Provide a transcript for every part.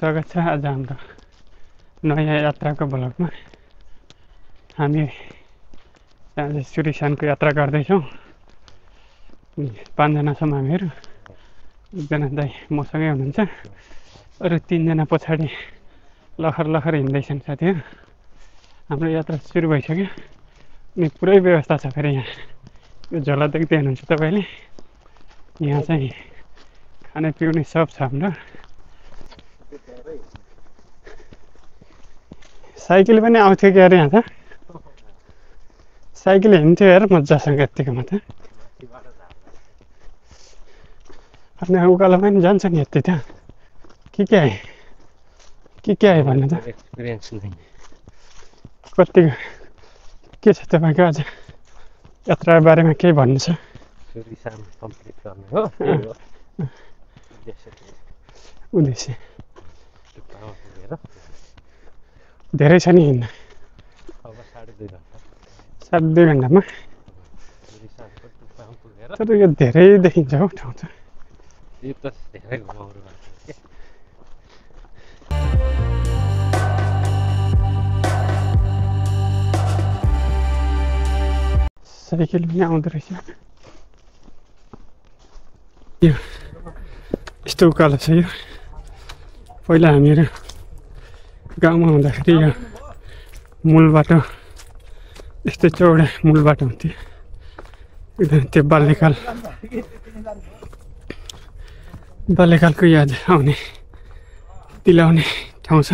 स्वागत छ आज हाम्रो नयाँ यात्राको ब्लगमा। हामी आज सुरिसानको यात्रा गर्दैछौँ। 5 जना छौँ हामीहरू। एकजना दाइ मसँगै हुनुहुन्छ, अरू 3 जना पछाडि लखर लखर हिँड्दैछन् साथीहरू। हाम्रो यात्रा सुरु भइसक्यो अनि पुरै व्यवस्था छ। फेरि यहाँ यो झोला देख्दै हुनुहुन्छ तपाईँले, यहाँ चाहिँ खाने पिउने सब छ हाम्रो। साइकल पनि आउँथ्यो कि अरे यहाँ त, साइकल हिँड्थ्यो हेर मजासँग यत्तिकोमा त। अनि उकालो पनि जान्छ नि यति त। के आयो भन्नु त? एक्सपिरियन्स नै कति के छ तपाईँको आज यात्रा बारेमा केही भन्नु छ? सुरिसान कम्प्लिट गर्ने हो, त्यही हो उद्देश्य। टुप्पामा पुगेर धेरै छ नि हिँड्न, अब 2.5 घन्टा 7-2 घन्टामा। सुरिसानको टुप्पामा पुगेर तर यो धेरै देखिन्छ हौ ठाउँ त। यो त धेरै घुमाउरो भएको के। साइकल पनि आउँदो रहेछ। यो यस्तो उकालो छ। यो पहिला हामीहरू गाउँमा हुँदाखेरि यो मूल बाटो यस्तो चौडा मूल बाटो हुन्थ्यो। एकदम त्यो बाल्यकालको याद आउने दिलाउने ठाउँ छ।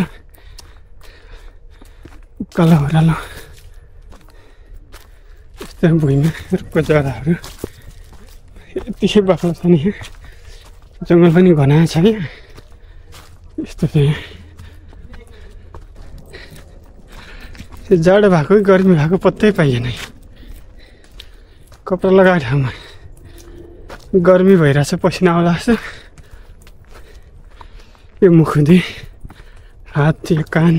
उकालो ओह्रालो यस्तो भुइँमा रुखको जराहरू यति बाक्लो छ नि। जङ्गल पनि घना छ क्या यस्तो चाहिँ। जाडो भएको गर्मी भएको पत्तै पाइएन। कपडा लगाएको ठाउँमा गर्मी भइरहेछ, पसिना आउला जस्तो। यो मुखुदी हात यो कान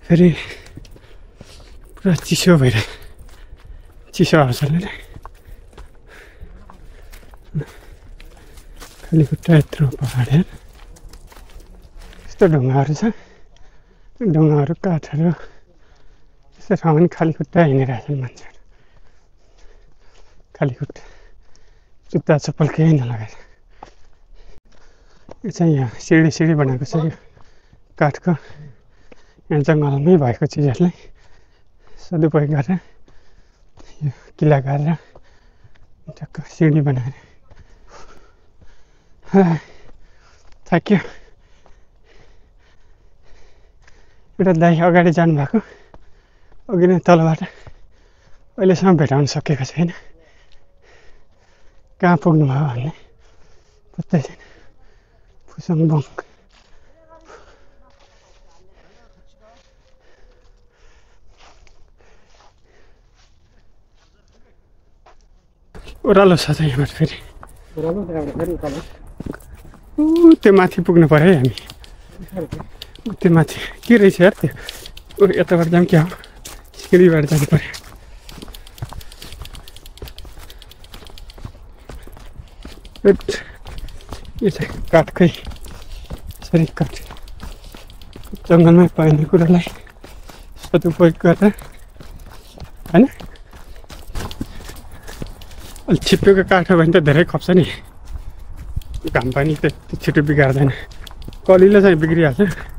फेरि पुरा चिसो भइरहेछ, चिसो हावाले। खाली खुट्टा यत्रो पहाडहरू यस्तो ढुङ्गाहरू छ। ढुङ्गाहरू काठहरू यस्तो ठाउँमा पनि खाली खुट्टा हिँडिरहेछन् मान्छेहरू। खाली खुट्टा, जुत्ता चप्पल केही नलगाएर। यो चाहिँ यहाँ सिँढी बनाएको छ यो काठको। यहाँ जङ्गलमै भएको चिजहरूलाई सदुपयोग गरेर यो किल्ला गाडेर टक्क सिँढी बनाएर। थाक्यो। एउटा दाइ अगाडि जानुभएको, अघि नै तलबाट, अहिलेसम्म भेटाउन सकेको छैन। कहाँ पुग्नुभयो भन्ने पत्तै छैन। फुसङबङ ओह्रालो छ त यहाँबाट। फेरि त्यो माथि पुग्नु पऱ्यो है हामी। त्यो माथि के रहेछ यार त्यो? यताबाट जाऊँ क्या हो? सिँढीबाट जानु पऱ्यो। यो चाहिँ काठकै यसरी काठ जङ्गलमै पाइने कुरालाई सदुपयोग गरेर होइन। अलि छिप्पिएको काठ हो भने त धेरै खप्छ नि। घाम पानी त्यति छिटो बिगार्दैन, कलिलो चाहिँ बिग्रिहाल्छ।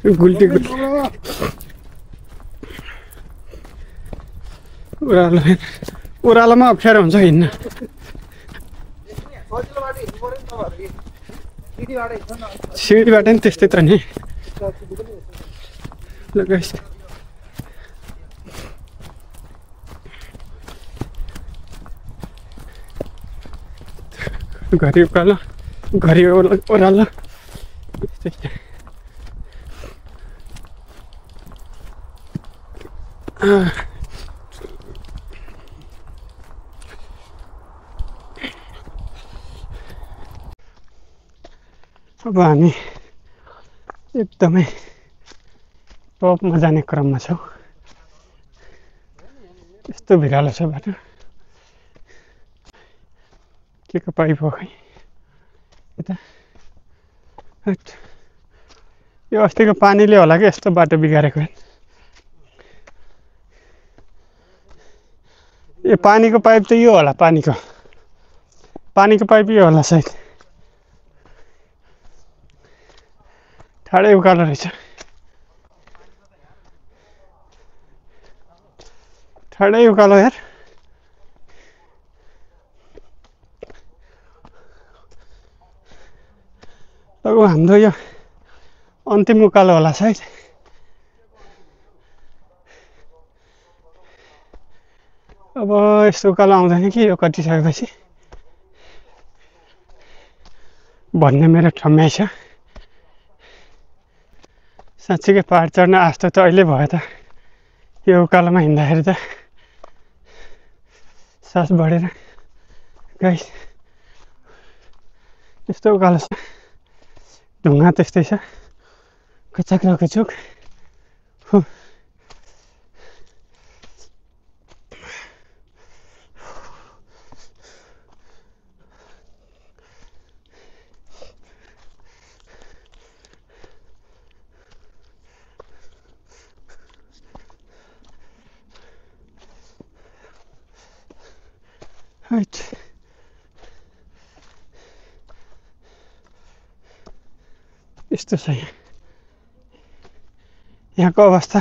गुल्टी ओह्रालोमा अप्ठ्यारो हुन्छ हिँड्न। सिँढीबाट नि त्यस्तै त नि। घरि उकालो घरि ओह्रालो त्यस्तै। अब हामी एकदमै टपमा जाने क्रममा छौँ। कस्तो भिरालो छ बाटो के को पाइप हो खै यता हट। यो अस्तिको पानीले होला कि यस्तो बाटो बिगारेको यो पानीको पाइप त यो होला पानीको पाइप यो होला सायद ठाडै उकालो रहेछ ठाडै उकालो यार अब हाम्रो यो अन्तिम उकालो होला सायद अब यस्तो उकालो आउँदैन कि यो कटिसकेपछि भन्ने मेरो ठम्याइ छ साँच्चीकै पहाड चढ्न आस्तो त अहिले भयो त यो उकालोमा हिँड्दाखेरि त सास बढेर गाइस यस्तो उकालो छ ढुङ्गा त्यस्तै छ कचाक र कचुक यस्तो छ यहाँको अवस्था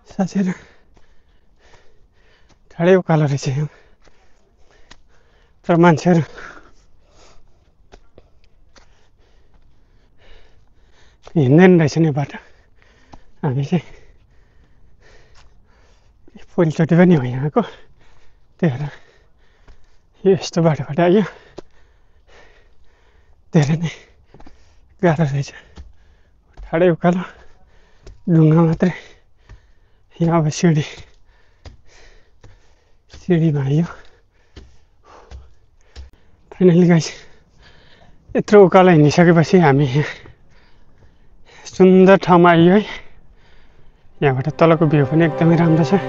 साँच्चै ठाडै उकालो रहेछ यहाँ तर मान्छेहरू हिँड्दैन रहेछ नि बाटो हामी चाहिँ पहिलोचोटि पनि हो यहाँको त्यही भएर यो यस्तो बाटोबाट आयो धेरै नै गाह्रो रहेछ ठाडै उकालो ढुङ्गा मात्रै यहाँ अब सिँढीमा आयो फाइनली गाइस यत्रो उकालो हिँडिसकेपछि हामी यहाँ सुन्दर ठाउँमा आइयो है यहाँबाट तलको भ्यू पनि एकदमै राम्रो छ